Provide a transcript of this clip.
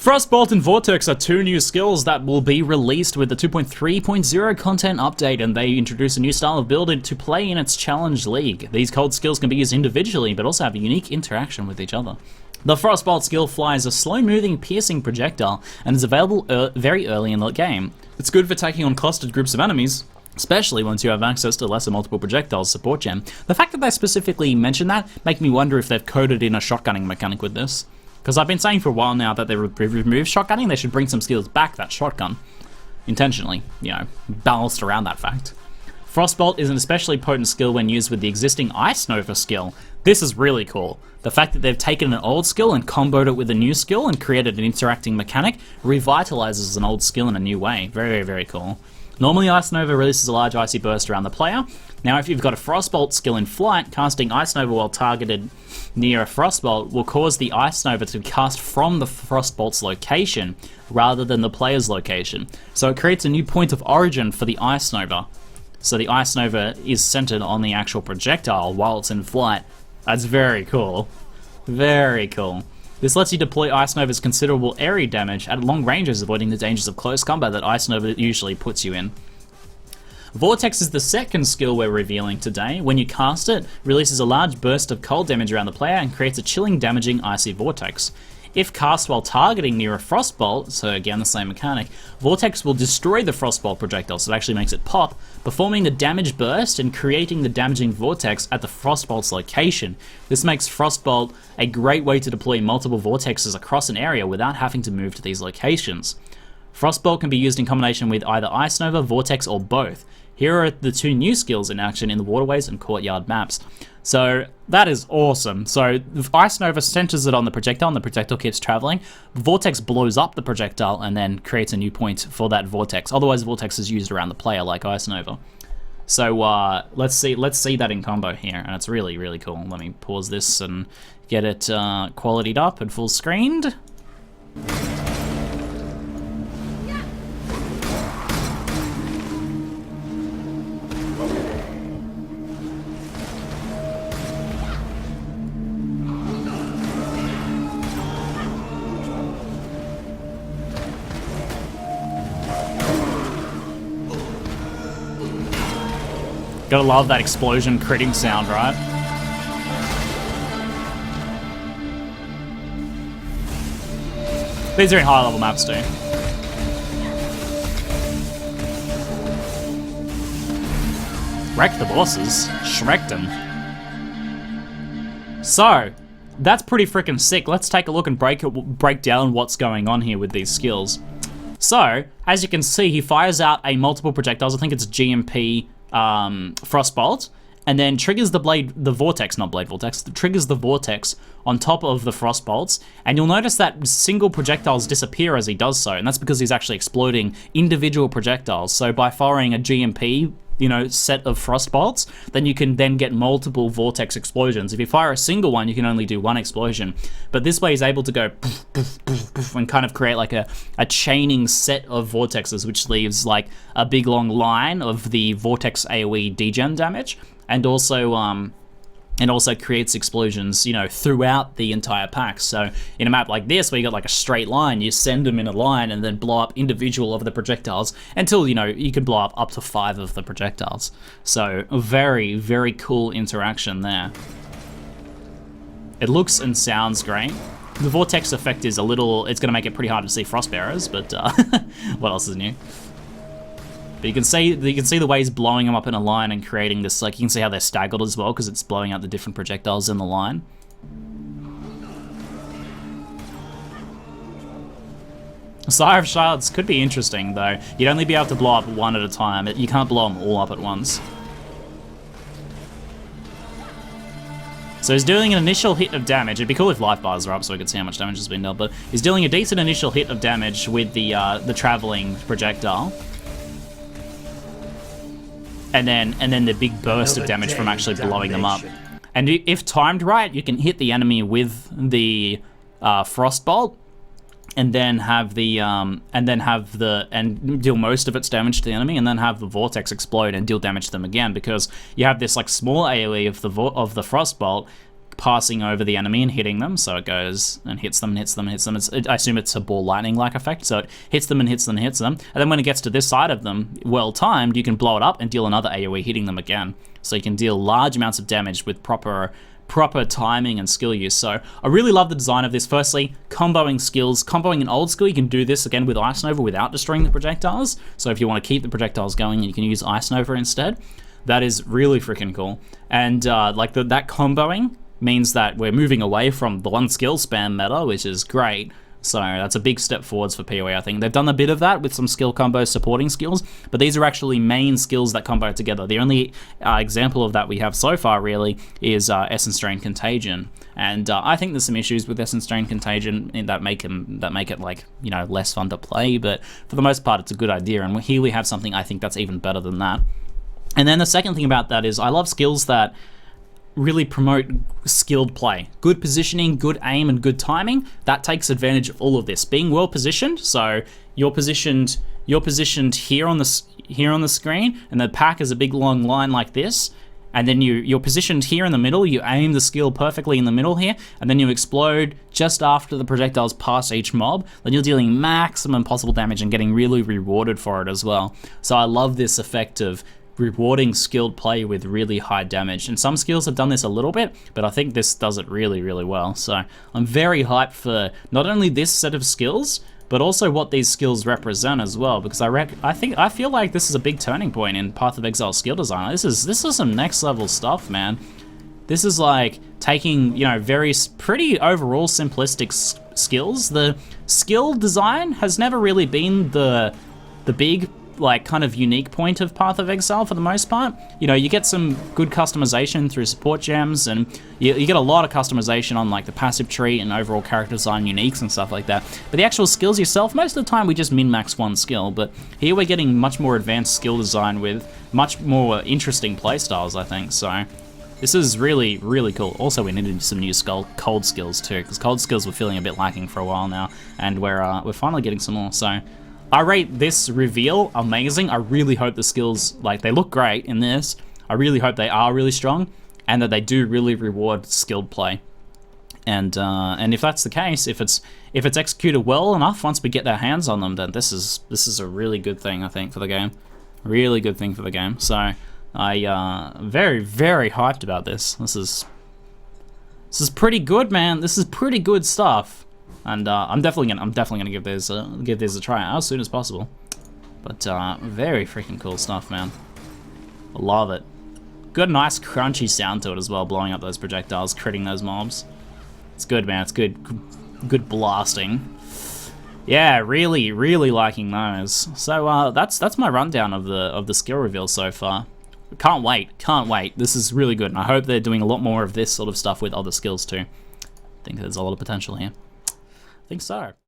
Frostbolt and Vortex are two new skills that will be released with the 2.3.0 content update, and they introduce a new style of build to play in its challenge league. These cold skills can be used individually, but also have a unique interaction with each other. The Frostbolt skill flies a slow-moving, piercing projectile and is available very early in the game. It's good for taking on clustered groups of enemies, especially once you have access to lesser multiple projectiles support gem. The fact that they specifically mention that make me wonder if they've coded in a shotgunning mechanic with this. Because I've been saying for a while now that they've removed shotgunning, they should bring some skills back that shotgun. Intentionally, you know, balanced around that fact. Frostbolt is an especially potent skill when used with the existing Ice Nova skill. This is really cool. The fact that they've taken an old skill and comboed it with a new skill and created an interacting mechanic revitalizes an old skill in a new way. Very, very cool. Normally, Ice Nova releases a large icy burst around the player. Now, if you've got a Frostbolt skill in flight, casting Ice Nova while targeted near a Frostbolt will cause the Ice Nova to cast from the Frostbolt's location rather than the player's location. So it creates a new point of origin for the Ice Nova. So the Ice Nova is centered on the actual projectile while it's in flight. That's very cool. Very cool. This lets you deploy Ice Nova's considerable area damage at long ranges, avoiding the dangers of close combat that Ice Nova usually puts you in. Vortex is the second skill we're revealing today. When you cast it, releases a large burst of cold damage around the player and creates a chilling, damaging, icy vortex. If cast while targeting near a Frostbolt, so again the same mechanic, Vortex will destroy the Frostbolt projectile, so it actually makes it pop, performing the damage burst and creating the damaging vortex at the Frostbolt's location. This makes Frostbolt a great way to deploy multiple vortexes across an area without having to move to these locations. Frostbolt can be used in combination with either Ice Nova, Vortex, or both. Here are the two new skills in action in the Waterways and Courtyard maps. So that is awesome. So Ice Nova centers it on the projectile and the projectile keeps traveling. Vortex blows up the projectile and then creates a new point for that vortex. Otherwise, Vortex is used around the player like Ice Nova. So let's see that in combo here, and it's really, really cool. Let me pause this and get it qualityed up and full screened. Gotta love that explosion critting sound, right? These are in high level maps too. Wreck the bosses. Shrek'd them. So, that's pretty freaking sick. Let's take a look and break down what's going on here with these skills. So, as you can see, he fires out a multiple projectiles. I think it's GMP Frostbolt, and then triggers the vortex triggers the vortex on top of the Frostbolts, and you'll notice that single projectiles disappear as he does so, and that's because he's actually exploding individual projectiles. So by firing a GMP, set of Frostbolts, then you can then get multiple vortex explosions. If you fire a single one, you can only do one explosion. But this way he's able to go poof, poof, poof, poof, and kind of create like a chaining set of vortexes, which leaves like a big long line of the vortex AoE degen damage, and also creates explosions, throughout the entire pack. So in a map like this, where you got like a straight line, you send them in a line and then blow up individual of the projectiles until, you can blow up to 5 of the projectiles. So very, very cool interaction there. It looks and sounds great. The vortex effect is it's gonna make it pretty hard to see frostbearers, but what else is new? But you can see the way he's blowing them up in a line and creating this, like, you can see how they're staggered as well because it's blowing out the different projectiles in the line. Sire of Shards could be interesting though. You'd only be able to blow up one at a time. You can't blow them all up at once. So he's doing an initial hit of damage. It'd be cool if life bars are up so we could see how much damage has been dealt, but he's dealing a decent initial hit of damage with the traveling projectile. And then the big burst of damage from actually blowing them up. And if timed right, you can hit the enemy with the Frostbolt, and then deal most of its damage to the enemy, and then have the vortex explode and deal damage to them again, because you have this like small AoE of the Frostbolt passing over the enemy and hitting them, so it goes and hits them and hits them and hits them. I assume it's a ball lightning-like effect, so it hits them and hits them and hits them, and then when it gets to this side of them, well-timed, you can blow it up and deal another AoE hitting them again. So you can deal large amounts of damage with proper timing and skill use. So I really love the design of this. Firstly, comboing skills. Comboing an old skill, you can do this again with Ice Nova without destroying the projectiles. So if you want to keep the projectiles going, you can use Ice Nova instead. That is really freaking cool. And like that comboing means that we're moving away from the one skill spam meta, which is great. So that's a big step forwards for PoE, I think. They've done a bit of that with some skill combos supporting skills, but these are actually main skills that combo together. The only example of that we have so far, really, is Essence Drain Contagion. And I think there's some issues with Essence Drain Contagion that make it like, you know, less fun to play, but for the most part, it's a good idea. And here we have something I think that's even better than that. And then the second thing about that is I love skills that really promote skilled play. Good positioning, good aim, and good timing. That takes advantage of all of this. Being well positioned, so you're positioned here on the screen, and the pack is a big long line like this, and then you're positioned here in the middle. You aim the skill perfectly in the middle here, and then you explode just after the projectiles pass each mob. Then you're dealing maximum possible damage and getting really rewarded for it as well. So I love this effect of rewarding skilled play with really high damage, and some skills have done this a little bit, but I think this does it really, really well. So I'm very hyped for not only this set of skills, but also what these skills represent as well, because I feel like this is a big turning point in Path of Exile skill design. This is some next level stuff, man. This is like taking, you know, pretty overall simplistic skills. The skill design has never really been the big, like, kind of unique point of Path of Exile for the most part. You know, you get some good customization through support gems, and you get a lot of customization on like the passive tree and overall character design uniques and stuff like that. But the actual skills yourself, most of the time we just min-max one skill, but here we're getting much more advanced skill design with much more interesting playstyles, I think. So this is really, really cool. Also, we needed some new cold skills too, because cold skills were feeling a bit lacking for a while now, and we're finally getting some more. So I rate this reveal amazing. I really hope the skills, like, they look great in this. I really hope they are really strong, and that they do really reward skilled play. And if that's the case, if it's executed well enough, once we get our hands on them, then this is a really good thing, I think, for the game. Really good thing for the game. So I very, very hyped about this. This is pretty good, man. This is pretty good stuff. And I'm definitely gonna give this a try as soon as possible. But very freaking cool stuff, man. I love it. Got a nice crunchy sound to it as well, blowing up those projectiles, critting those mobs. It's good, man. It's good blasting. Yeah, really, really liking those. So that's my rundown of the skill reveal so far. Can't wait. This is really good, and I hope they're doing a lot more of this sort of stuff with other skills too. I think there's a lot of potential here. I think so.